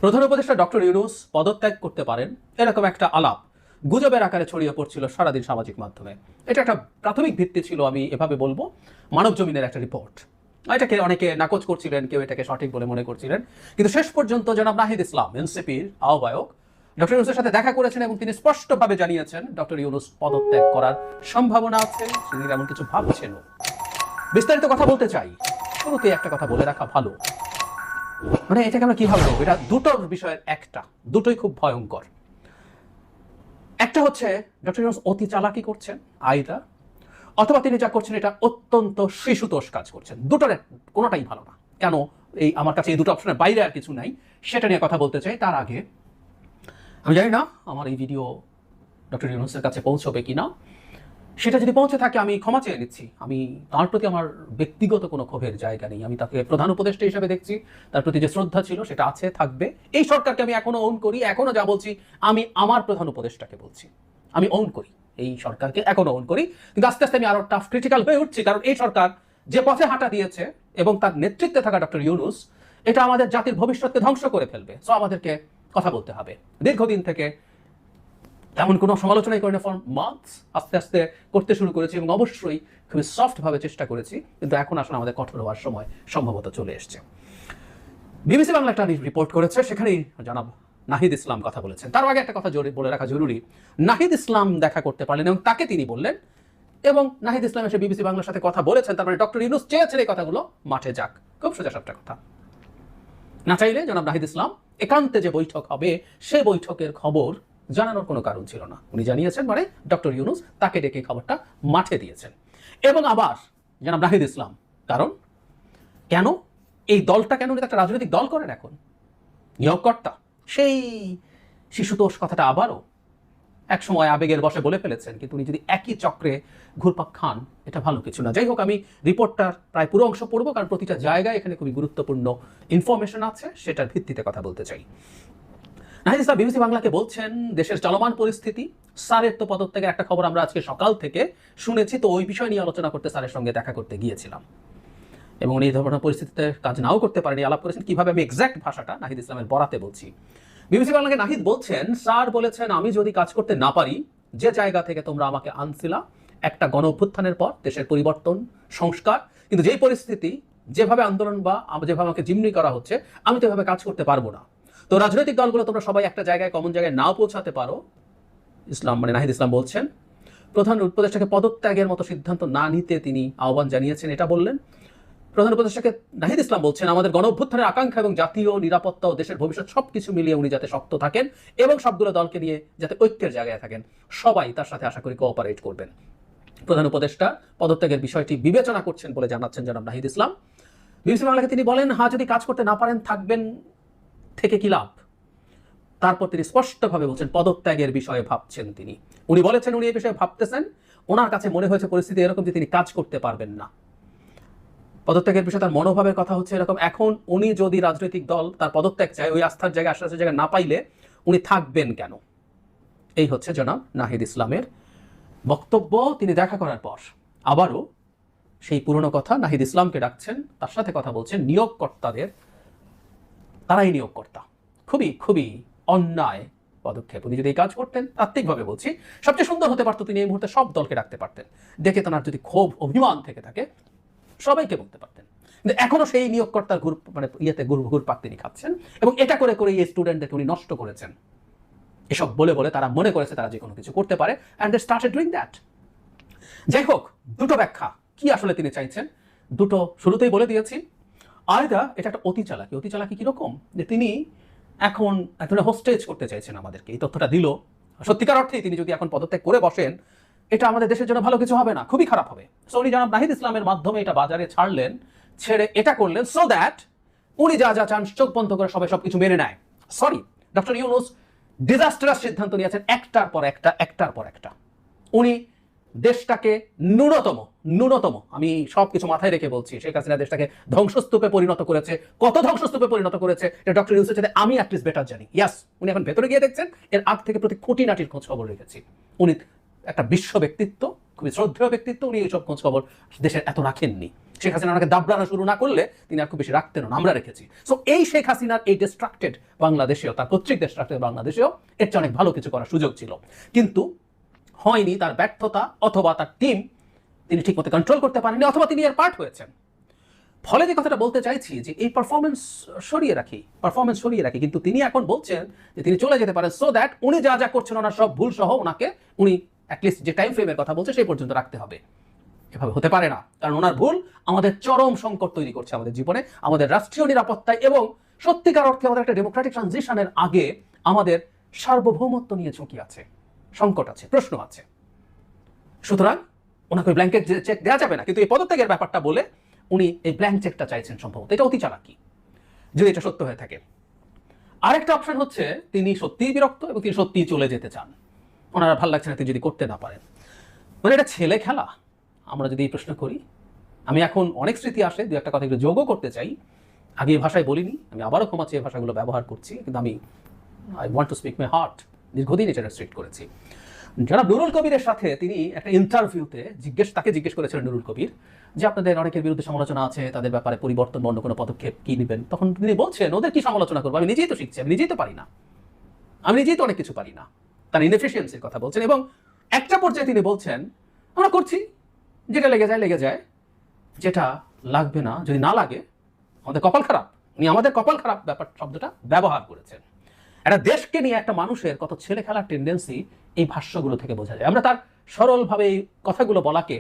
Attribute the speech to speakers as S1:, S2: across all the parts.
S1: প্রধান উপদেষ্টা ডক্টর ইউনূস পদত্যাগ করতে পারেন এরকম একটা আলাপ গুজবের আকারে ছড়িয়ে পড়ছিল সারাদিন সামাজিক মাধ্যমে। এটা একটা প্রাথমিক ভিত্তি ছিল, আমি এভাবে বলবো, মানব জমিনের একটা রিপোর্ট। এটাকে অনেকে নাকচ করছিলেন, কেউ এটাকে সঠিক বলে মনে করছিলেন, কিন্তু শেষ পর্যন্ত জনাব নাহিদ ইসলাম এনসিপির আহ্বায়ক ডক্টর ইউনূসের সাথে দেখা করেছেন এবং তিনি স্পষ্টভাবে জানিয়েছেন ডক্টর ইউনূস পদত্যাগ করার সম্ভাবনা আছে, তিনি এমন কিছু ভাবছেন। বিস্তারিত কথা বলতে চাই, শুরুতে একটা কথা বলে রাখা ভালো, মানে এটাকে আমরা কিভাবে বলবো, এটা দুটোর বিষয়ের একটা, দুটোই খুব ভয়ঙ্কর। একটা হচ্ছে ডক্টর ইউনূস অতি চালাকি করছেন আইদা, অথবা তিনি যা করছেন এটা অত্যন্ত শিশুতোষ কাজ করছেন। দুটোর কোনোটাই ভালো না। কেন এই আমার কাছে এই দুটো অপশনের বাইরে আর কিছু নাই, সেটা নিয়ে কথা বলতে চাই। তার আগে আমি জানি না আমার এই ভিডিও ডক্টর ইউনূসের কাছে পৌঁছবে কিনা, সেটা যদি পৌঁছে থাকে আমি ক্ষমা চেয়ে নিচ্ছি। আমি তার প্রতি আমার ব্যক্তিগত কোনো ক্ষোভের জায়গা নেই, আমি তাকে প্রধান উপদেষ্টা হিসেবে দেখছি, তার প্রতি যে শ্রদ্ধা ছিল সেটা আছে, থাকবে। এই সরকারকে আমি এখনো ওন করি, এখনো যা বলছি আমি আমার প্রধান উপদেষ্টাকে বলছি, আমি ওন করি এই সরকারকে, এখনো ওন করি। কিন্তু আস্তে আস্তে আমি আরো টাফ ক্রিটিক্যাল হয়ে উঠছি, কারণ এই সরকার যে পথে হাঁটা দিয়েছে এবং তার নেতৃত্বে থাকা ডক্টর ইউনূস, এটা আমাদের জাতির ভবিষ্যৎকে ধ্বংস করে ফেলবে। সো আমাদেরকে কথা বলতে হবে। দীর্ঘদিন থেকে তেমন কোনো সমালোচনাই করি না, ফর মান্থস আস্তে আস্তে করতে শুরু করেছি এবং অবশ্যই খুবই সফটভাবে চেষ্টা করেছি, কিন্তু এখন আসলে আমাদের কঠোর হওয়ার সময় সম্ভবত চলে এসছে। বিবিসি বাংলা একটা রিপোর্ট করেছে, সেখানেই জানাব নাহিদ ইসলাম কথা বলেছেন। তার আগে একটা কথা বলে রাখা জরুরি, নাহিদ ইসলাম দেখা করতে পারলেন এবং তাকে তিনি বললেন, এবং নাহিদ ইসলাম এসে বিবিসি বাংলার সাথে কথা বলেছেন, তারপরে ডক্টর ইউনূস চেয়েছেন এই কথাগুলো মাঠে যাক। খুব সোজা সাপটা কথা। না চাইলে জনাব নাহিদ ইসলাম একান্তে যে বৈঠক হবে সেই বৈঠকের খবর জানানোর কোনো কারণ ছিল না। উনি জানিয়েছেন, মানে ডক্টর ইউনূস তাকে ডেকে খবরটা মাঠে দিয়েছেন। এবং আবার জনাব নাহিদ ইসলাম, কারণ কেন এই দলটা, কেন উনি একটা রাজনৈতিক দল করেন এখন, নিয়োগকর্তা, সেই শিশুতোষ কথাটা আবারও এক সময় আবেগের বশে বলে ফেলেছেন, কিন্তু উনি যদি একই চক্রে ঘুরপাক খান এটা ভালো কিছু না। যাই হোক, আমি রিপোর্টটার প্রায় পুরো অংশ পড়বো, কারণ প্রতিটা জায়গায় এখানে খুবই গুরুত্বপূর্ণ ইনফরমেশন আছে, সেটার ভিত্তিতে কথা বলতে চাই। নাহিদ ইসলাম বিবিসি বাংলাকে বলছেন, দেশের চলমান পরিস্থিতি, স্যারের তো পদত্যাগের একটা খবর আমরা আজকে সকাল থেকে শুনেছি, তো ওই বিষয় নিয়ে আলোচনা করতে স্যারের সঙ্গে দেখা করতে গিয়েছিলাম এবং উনি এই ধরনের পরিস্থিতিতে কাজ নাও করতে পারেনি। আলাপ করেছেন কিভাবে, আমি এক্সাক্ট ভাষাটা নাহিদ ইসলামের বরাতে বলছি। বিবিসি বাংলাকে নাহিদ বলছেন, স্যার বলেছেন আমি যদি কাজ করতে না পারি, যে জায়গা থেকে তোমরা আমাকে আনছিলা একটা গণ অভ্যুত্থানের পর, দেশের পরিবর্তন, সংস্কার, কিন্তু যেই পরিস্থিতি, যেভাবে আন্দোলন বা যেভাবে আমাকে জিম্মি করা হচ্ছে, আমি তো এভাবে কাজ করতে পারবো না। তো রাজনৈতিক দলগুলো তোমরা সবাই একটা জায়গায়, কমন জায়গায় নাও পৌঁছাতে পারো। ইসলাম মানে নাহিদ ইসলাম বলছেন, প্রধান উপদেষ্টাকে পদত্যাগের মতো সিদ্ধান্ত না নিতে তিনি আহ্বান জানিয়েছেন, এটা বললেন। প্রধান উপদেষ্টাকে নাহিদ ইসলাম বলছেন, আমাদের গণ অভ্যুত্থানের আকাঙ্ক্ষা এবং জাতীয় নিরাপত্তা ও দেশের ভবিষ্যৎ সবকিছু মিলিয়ে উনি যাতে শক্ত থাকেন এবং সবগুলো দলকে নিয়ে যাতে ঐক্যের জায়গায় থাকেন, সবাই তার সাথে আশা করি কোঅপারেট করবেন। প্রধান উপদেষ্টা পদত্যাগের বিষয়টি বিবেচনা করছেন বলে জানাচ্ছেন জনাব নাহিদ ইসলাম। বিবিসি বাংলাকে তিনি বলেন, হ্যাঁ যদি কাজ করতে না পারেন থাকবেন থেকে কি লাভ। তারপর তিনি স্পষ্টভাবে বলছেন পদত্যাগের বিষয়ে ভাবছেন তিনি। উনি বলেছেন উনি এই বিষয়ে ভাবতেছেন, ওনার কাছে মনে হয়েছে পরিস্থিতি এরকম যে তিনি কাজ করতে পারবেন না। পদত্যাগের বিষয়ে তার মনোভাবের কথা হচ্ছে এরকম, এখন উনি যদি রাজনৈতিক দল তার পদত্যাগ চায়, ওই আস্থার জায়গায়, আশ্বাসের জায়গায় না পাইলে উনি থাকবেন কেন। এই হচ্ছে জনাব নাহিদ ইসলামের বক্তব্য। তিনি দেখা করার পর আবারও সেই পুরনো কথা, নাহিদ ইসলামকে ডাকছেন, তার সাথে কথা বলছেন, নিয়োগকর্তাদের, তারাই নিয়োগকর্তা। খুবই খুবই অন্যায় পদক্ষেপ। উনি যদি এই কাজ করতেন, তাত্ত্বিকভাবে বলছি, সবচেয়ে সুন্দর হতে পারতো, তিনি এই মুহূর্তে সব দলকে ডাকতে পারতেন, দেখে তার যদি ক্ষোভ অভিমান থেকে থাকে সবাইকে বলতে পারতেন। কিন্তু এখনো সেই নিয়োগকর্তার ঘুরপাক তিনি খাচ্ছেন, এবং এটা করে করে এই স্টুডেন্টদের উনি নষ্ট করেছেন। এসব বলে বলে তারা মনে করেছে তারা যে কোনো কিছু করতে পারে, and they started doing that. যাই হোক, দুটো ব্যাখ্যা কি আসলে তিনি চাইছেন, দুটো শুরুতেই বলে দিয়েছি। আয়দা এটা একটা অতি চালাকি। অতি চালাকি কিরকম, যে তিনি এখন এক ধরনের হোস্টেজ করতে চাইছেন আমাদেরকে। এই তথ্যটা দিল, সত্যিকার অর্থেই তিনি যদি এখন পদত্যাগ করে বসেন, এটা আমাদের দেশের জন্য ভালো কিছু হবে না, খুবই খারাপ হবে। সো উনি জনাব নাহিদ ইসলামের মাধ্যমে এটা বাজারে ছাড়লেন, ছেড়ে এটা করলেন সো দ্যাট উনি যা যা চান চোখ বন্ধ করে সবাই সবকিছু মেনে নেয়। সরি, ডক্টর ইউনূস ডিজাস্টারাস সিদ্ধান্ত নিয়েছেন একটার পর একটা, একটার পর একটা। উনি দেশটাকে ন্যূনতম, আমি সবকিছু মাথায় রেখে বলছি, শেখ হাসিনা দেশটাকে ধ্বংসস্তূপে পরিণত করেছে। কত ধ্বংসস্তূপে পরিণত করেছে এটা ডক্টর ইউনূসের সাথে আমি অ্যাটলিস্ট বেটার জানি। ইয়াস, উনি এখন ভেতরে গিয়ে দেখছেন, এর আগ থেকে প্রতি খুঁটিনাটির খোঁজ খবর রেখেছি। উনি একটা বিশ্ব ব্যক্তিত্ব, খুবই শ্রদ্ধেয় ব্যক্তিত্ব, উনি এইসব খোঁজ খবর দেশের এত রাখেননি। শেখ হাসিনা ওনাকে দাবড়ানো শুরু না করলে তিনি আর খুব বেশি রাখতেন না, আমরা রেখেছি। সো এই শেখ হাসিনার এই ডিস্ট্রাক্টেড বাংলাদেশেও, তার কর্তৃক ডিস্ট্রাক্টেড বাংলাদেশেও এর চেয়ে অনেক ভালো কিছু করার সুযোগ ছিল, কিন্তু হয়নি। তার ব্যর্থতা অথবা তার টিম তিনি ঠিকমতো কন্ট্রোল করতে পারেননি, অথবা তিনি এর পার্ট হয়েছেন। ফলে যে কথাটা বলতে চাইছি যে এই পারফরমেন্স সরিয়ে রাখি, কিন্তু তিনি এখন বলছেন যে তিনি চলে যেতে পারেন, সো দ্যাট উনি যা যা করছেন ওনার সব ভুল সহ ওনাকে উনি অ্যাটলিস্ট যে টাইম ফ্রেমের কথা বলছে সেই পর্যন্ত রাখতে হবে। এভাবে হতে পারে না, কারণ ওনার ভুল আমাদের চরম সংকট তৈরি করছে আমাদের জীবনে, আমাদের রাষ্ট্রীয় নিরাপত্তায়, এবং সত্যিকার অর্থে আমাদের একটা ডেমোক্রেটিক ট্রানজিশনের আগে আমাদের সার্বভৌমত্ব নিয়ে ঝুঁকি আছে, সংকট আছে, প্রশ্ন আছে। সুতরাং ওনাকে ব্ল্যাঙ্কেট চেক দেওয়া যাবে না, কিন্তু এই পদত্যাগের ব্যাপারটা বলে উনি এই ব্ল্যাঙ্ক চেকটা চাইছেন সম্ভবত। এটা অতি চালাকি যদি এটা সত্য হয়ে থাকে। আরেকটা অপশন হচ্ছে তিনি সত্যিই বিরক্ত এবং তিনি সত্যিই চলে যেতে চান, ওনার ভালো লাগছে না, তিনি যদি করতে না পারেন। মানে এটা ছেলে খেলা আমরা যদি এই প্রশ্ন করি। আমি এখন অনেক স্মৃতি আসে, দু একটা কথা একটু যোগও করতে চাই। আগে এই ভাষায় বলিনি, আমি আবারও ক্ষমাচ্ছি, এই ভাষাগুলো ব্যবহার করছি, কিন্তু আমি I want to speak my heart. দীর্ঘদিন এটা রেস্ট্রিক্ট করেছি। জনাব নুরুল কবিরের সাথে তিনি একটা ইন্টারভিউতে তাকে জিজ্ঞেস করেছিলেন নুরুল কবির যে আপনাদের অনেকের বিরুদ্ধে সমালোচনা আছে, তাদের ব্যাপারে পরিবর্তন বা অন্য কোনো পদক্ষেপ কি নেবেন। তখন তিনি বলছেন ওদের কি সমালোচনা করবো, আমি নিজেই তো শিখছি, আমি নিজেই তো পারি না, আমি নিজেই তো অনেক কিছু পারি না। তার ইনএফিসিয়েন্সির কথা বলছেন, এবং একটা পর্যায়ে তিনি বলছেন আমরা করছি, যেটা লেগে যায়, যেটা লাগবে না, যদি না লাগে আমাদের কপাল খারাপ। উনি আমাদের কপাল খারাপ ব্যাপার শব্দটা ব্যবহার করেছেন। একটা দেশকে নিয়ে একটা মানুষের কত ছেলে খেলার টেন্ডেন্সি এই ভাষ্যগুলো থেকে বোঝা যায়। আমরা তার সরলভাবে এই কথাগুলো বলাকে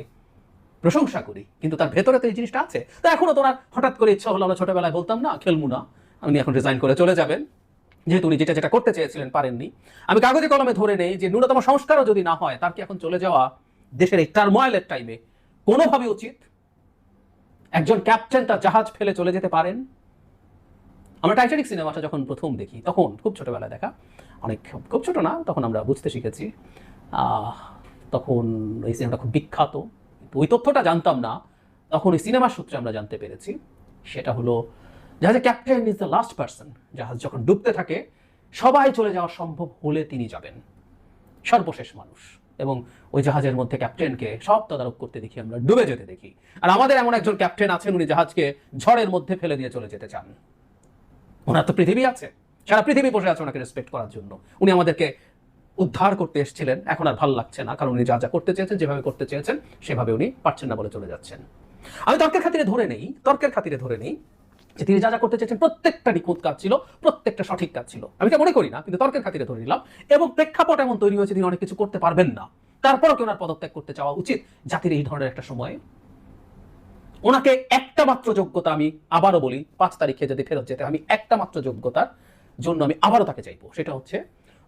S1: প্রশংসা করি, কিন্তু তার ভেতরে তো এই জিনিসটা আছে। তো এখনো তো ওনার হঠাৎ করে ইচ্ছা হলো, আমরা ছোটবেলায় বলতাম না খেলবো না, উনি এখন রিজাইন করে চলে যাবেন, যেহেতু উনি যেটা করতে চেয়েছিলেন পারেননি। আমি কাগজে কলমে ধরে নেই যে ন্যূনতম সংস্কারও যদি না হয়, তার কি এখন চলে যাওয়া দেশের এই টার্ময়েলের টাইমে কোনোভাবে উচিত? একজন ক্যাপ্টেন তার জাহাজ ফেলে চলে যেতে পারেন? আমরা টাইটানিক সিনেমাটা যখন প্রথম দেখি, তখন খুব ছোটবেলায় দেখা, খুব ছোট না, তখন আমরা বুঝতে শিখেছি, তখন এই সিনেমাটা খুব বিখ্যাত। ওই তথ্যটা জানতাম না, তখন ওই সিনেমার সূত্রে আমরা জানতে পেরেছি। সেটা হলো জাহাজের captain is the last person. জাহাজ যখন ডুবতে থাকে, সবাই চলে যাওয়া সম্ভব হলে তিনি যাবেন, সর্বশেষ মানুষ। এবং ওই জাহাজের মধ্যে ক্যাপ্টেনকে সব তদারক করতে দেখি, আমরা ডুবে যেতে দেখি। আর আমাদের এমন একজন ক্যাপ্টেন আছেন, উনি জাহাজকে ঝড়ের মধ্যে ফেলে দিয়ে চলে যেতে চান। ওনার তো পৃথিবী আছে, সারা পৃথিবী বসে আছে ওনাকে রেসপেক্ট করার জন্য। উনি আমাদেরকে উদ্ধার করতে এসেছিলেন, এখন আর ভালো লাগছে না, কারণ উনি যা করতে চেয়েছেন, যেভাবে করতে চেয়েছেন, সেভাবে উনি পারছেন না বলে চলে যাচ্ছেন। আমি তর্কের খাতিরে ধরে নেই যে তিনি যা করতে চেয়েছেন প্রত্যেকটা নিখুঁত কাজ ছিল, প্রত্যেকটা সঠিক কাজ ছিল, আমি তা মনে করি না, কিন্তু তর্কের খাতিরে ধরে নিলাম। এবং প্রেক্ষাপট এমন তৈরি হয়েছে তিনি অনেক কিছু করতে পারবেন না, তারপরও কি ওনার পদত্যাগ করতে চাওয়া উচিত জাতির এই ধরনের একটা সময়ে? ওনাকে একটা মাত্র যোগ্যতা, আমি আবারও বলি, 5 তারিখে যদি ফেরত যেতে, আমি একটা মাত্র যোগ্যতার জন্য আমি আবারও তাকে চাইবো। সেটা হচ্ছে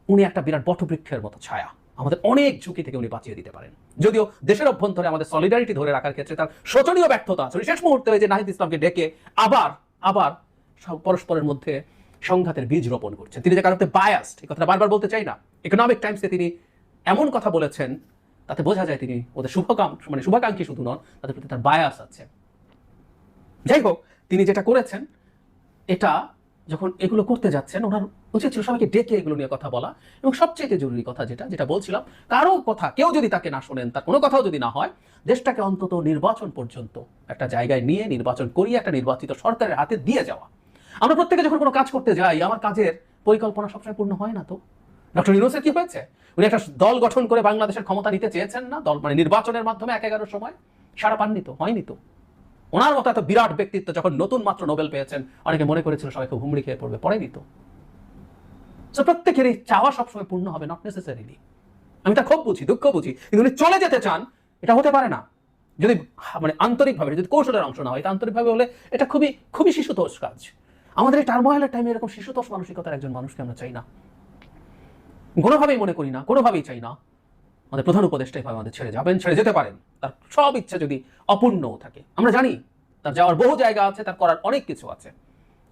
S1: উনি একটা বিরাট বটবৃক্ষের মতো ছায়া, আমাদের অনেক ঝুঁকি থেকে উনি বাঁচিয়ে দিতে পারেন। যদিও দেশের অভ্যন্তরে আমাদের সলিডারিটি ধরে রাখার ক্ষেত্রে তার শোচনীয় ব্যর্থতা আছে। শেষ মুহূর্তে যে নাহিদ ইসলামকে ডেকে আবার পরস্পরের মধ্যে সংঘাতের বীজ রোপণ করছেন। তিনি যে কারণে বায়াসড, এই কথাটা বারবার বলতে চাই না। ইকোনমিক টাইমসে তিনি এমন কথা বলেছেন, তাতে বোঝা যায় তিনি ওদের শুভাকাঙ্ক্ষী শুধু নন, তাদের প্রতি তার বায়াস আছে। যাই হোক, তিনি যেটা করেছেন, এটা যখন এগুলো করতে যাচ্ছেন, ওনার উচিত ছিল সবাইকে ডেকে এগুলো নিয়ে কথা বলা। এবং সবচেয়ে জরুরি কথা যেটা বলছিলাম, কারো কথা কেউ যদি তাকে না শোনেন, তার কোনো কথাও যদি না হয়, দেশটাকে অন্তত নির্বাচন পর্যন্ত একটা জায়গায় নিয়ে নির্বাচন করিয়ে একটা নির্বাচিত সরকারের হাতে দিয়ে যাওয়া। আমরা প্রত্যেকে যখন কোনো কাজ করতে যাই, আমার কাজের পরিকল্পনা সবসময় পূর্ণ হয় না। তো ডক্টর ইউনূসের কি হয়েছে? উনি একটা দল গঠন করে বাংলাদেশের ক্ষমতা নিতে চেয়েছেন না, নির্বাচনের মাধ্যমে 11 সময় সারা পাননি তো, হয়নি তো। ওনার মতো এত বিরাট ব্যক্তিত্ব যখন নতুন মাত্র নোবেল পেয়েছেন, অনেকে মনে করেছিল সবাই খুব হুমড়ি খেয়ে পড়বে, পড়েনি তো। প্রত্যেকের এই চাওয়া সবসময় পূর্ণ হবে, নট নেসেসারিলি। আমি তা খুব বুঝি, দুঃখ বুঝি, কিন্তু উনি চলে যেতে চান, এটা হতে পারে না যদি আন্তরিকভাবে, যদি কৌশলের অংশ না হয়। এটা আন্তরিকভাবে হলে এটা খুবই শিশুতোষ কাজ। আমাদের এই টার্মোয়েলের টাইমে এরকম শিশুতোষ মানসিকতার একজন মানুষকে আমরা চাই না, কোনোভাবেই মনে করি না, কোনোভাবেই চাই না। আমাদের প্রধান উপদেষ্টা এভাবে আমাদের ছেড়ে যেতে পারেন, তার সব ইচ্ছা যদি অপূর্ণও থাকে। আমরা জানি তার যাওয়ার বহু জায়গা আছে, তার করার অনেক কিছু আছে।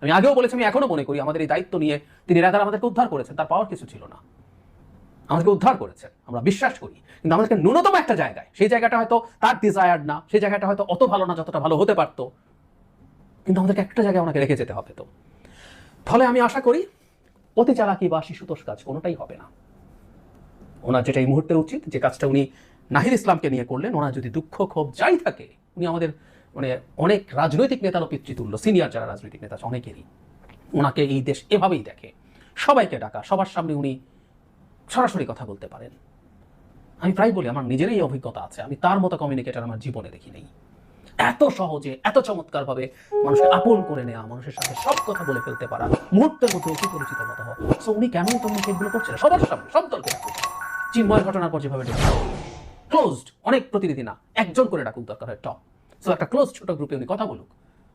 S1: আমি আগেও বলেছি, আমি এখনো মনে করি আমাদের এই দায়িত্ব নিয়ে তিনি রাতার আমাদেরকে উদ্ধার করেছেন। তার পাওয়ার কিছু ছিল না, আমাদেরকে উদ্ধার করেছেন, আমরা বিশ্বাস করি। কিন্তু আমাদেরকে ন্যূনতম একটা জায়গায়, সেই জায়গাটা হয়তো তার ডিজায়ার্ড না, সেই জায়গাটা হয়তো অত ভালো না যতটা ভালো হতে পারতো, কিন্তু আমাদেরকে একটা জায়গায় ওনাকে রেখে যেতে হবে। তো ফলে আমি আশা করি অতি চালাকি বা শিশুতোষ কাজ কোনোটাই হবে না। ওনার যেটা এই মুহূর্তে উচিত, যে কাজটা উনি নাহিদ ইসলামকে নিয়ে করলেন, ওনার যদি দুঃখ ক্ষোভ যাই থাকে, উনি আমাদের মানে অনেক রাজনৈতিক নেতারও পিতৃতুল্য, সিনিয়র যারা রাজনৈতিক নেতা আছে অনেকেরই ওনাকে এই দেশ এভাবেই দেখে। সবাইকে ডাকা, সবার সামনে উনি সরাসরি কথা বলতে পারেন। আমি প্রায় বলি আমার নিজেরই এই অভিজ্ঞতা আছে, আমি তার মতো কমিউনিকেটর আমার জীবনে দেখি নেই। এত সহজে এত চমৎকারভাবে মানুষকে আপন করে নেওয়া, মানুষের সাথে সব কথা বলে ফেলতে পারা, মুহূর্তের মধ্যে অতি পরিচিত মতো হওয়া। সো উনি কেন কমিউনিকেটগুলো করছেন সবার সামনে, সব দলকে ডাকুন। চিন্ময়ের ঘটনার পর যেভাবে ক্লোজড, অনেক প্রতিনিধি না, একজন করে ডাকুক দরকার হয় টপ। সো একটা ক্লোজ ছোট গ্রুপে উনি কথা বলুক,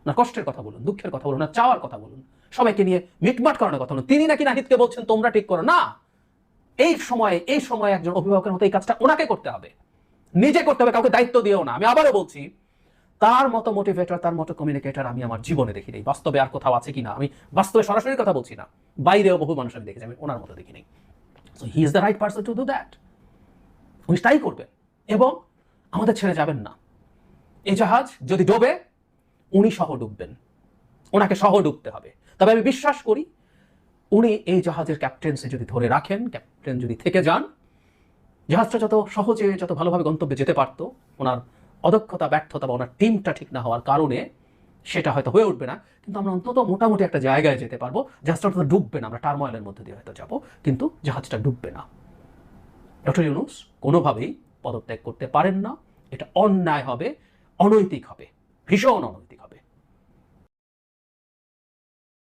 S1: না কষ্টের কথা বলুন, দুঃখের কথা বলুন, না চাওয়ার কথা বলুন, সবাইকে নিয়ে মিটমাট করানোর কথা বলুন। তিনি নাকি নাহিদকে বলছেন তোমরা ঠিক করো না, এই সময় একজন অভিভাবকের মতো এই কাজটা ওনাকে করতে হবে, নিজে করতে হবে, কাউকে দায়িত্ব দিও না। আমি আবারও বলছি, তার মতো মোটিভেটর, তার মতো কমিউনিকেটর আমি আমার জীবনে দেখি নেই। বাস্তবে আর কোথাও আছে কিনা, আমি বাস্তবে সরাসরি কথা বলছি না, বাইরেও বহু মানুষ আমি দেখেছি, আমি ওনার মতো দেখি নেই। So he is the right person to do that. উনি তাই করবেন এবং আমাদের ছেড়ে যাবেন না। এই জাহাজ যদি ডোবে উনি সহ ডুববেন, ওনাকে সহ ডুবতে হবে। তবে আমি বিশ্বাস করি উনি এই জাহাজের ক্যাপ্টেন্সি যদি ধরে রাখেন, ক্যাপ্টেন যদি থেকে যান, জাহাজটা যত সহজে যত ভালোভাবে গন্তব্যে যেতে পারতো, ওনার অদক্ষতা, ব্যর্থতা বা ওনার টিমটা ঠিক না হওয়ার কারণে সেটা হয়তো হয়ে উঠবে না, কিন্তু আমরা অন্তত মোটামুটি একটা জায়গায় যেতে পারবো। জাহাজটা অন্তত ডুববে না, আমরা টার্ময়েলের মধ্যে দিয়ে হয়তো যাবো, কিন্তু জাহাজটা ডুববে না। ডক্টর ইউনূস কোনোভাবেই পদত্যাগ করতে পারেন না, এটা অন্যায় হবে, অনৈতিক হবে, ভীষণ অনৈতিক।